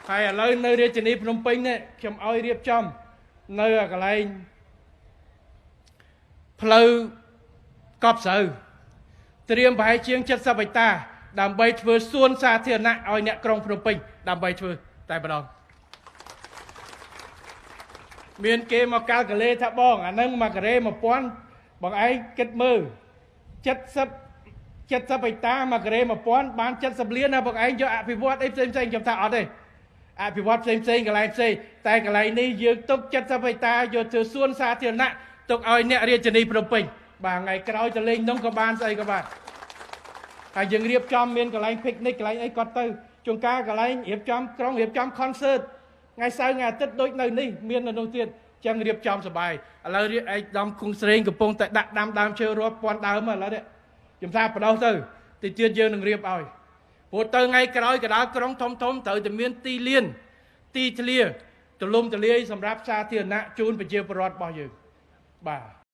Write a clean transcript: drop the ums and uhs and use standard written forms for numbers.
ហើយឥឡូវនៅរាជធានីភ្នំពេញនេះខ្ញុំឲ្យរៀបចំនៅកន្លែងផ្លូវកប់ស្រូវត្រៀមប្រហែលជាង70ហិកតាដើម្បីធ្វើសួនសាធារណៈឲ្យអ្នកក្រុងភ្នំពេញដើម្បីធ្វើតែម្ដងមានគេមកកាល់កាឡេថាបងអានឹង1ការ៉េ1000បងឯងគិតមើល70ហិកតា1ការ៉េ1000បាន70លានណាបងឯងយកអភិវឌ្ឍអីផ្សេងខ្ញុំថាអត់ទេអភិវឌ្ឍផ្សេងកន្លែងផ្សេងតែកន្លែងនេះយើងទុក70ហិកតាយកធ្វើសួនសាធារណៈទុកឲ្យអ្នករាជធានីភ្នំពេញបាទថ្ងៃក្រោយទៅលេងនោះក៏បានស្អីក៏បានហើយយើងរៀបចំមានកន្លែង picnic កន្លែងអីគាត់ទៅជួនកាលកន្លែងរៀបចំក្រុងរៀបចំ concert ថ្ងៃសៅរ៍ថ្ងៃអាទិត្យដូចនៅនេះមាននៅនោះទៀតចឹងរៀបចំសប្បាយឥឡូវឯកឧត្តមគង់ស្រេងកំពុងតែដាក់ដាំដើមឈើរាប់ពាន់ដើមឥឡូវនេះខ្ញុំថាបដោះទៅទីទៀតយើងនឹងរៀបឲ្យព្រោះទៅថ្ងៃក្រោយកណ្ដាលក្រុងធំត្រូវតែមានទីលានទីធ្លាទូលំទូលាយសម្រាប់សាធារណៈជូនប្រជាពលរដ្ឋរបស់យើងបាទ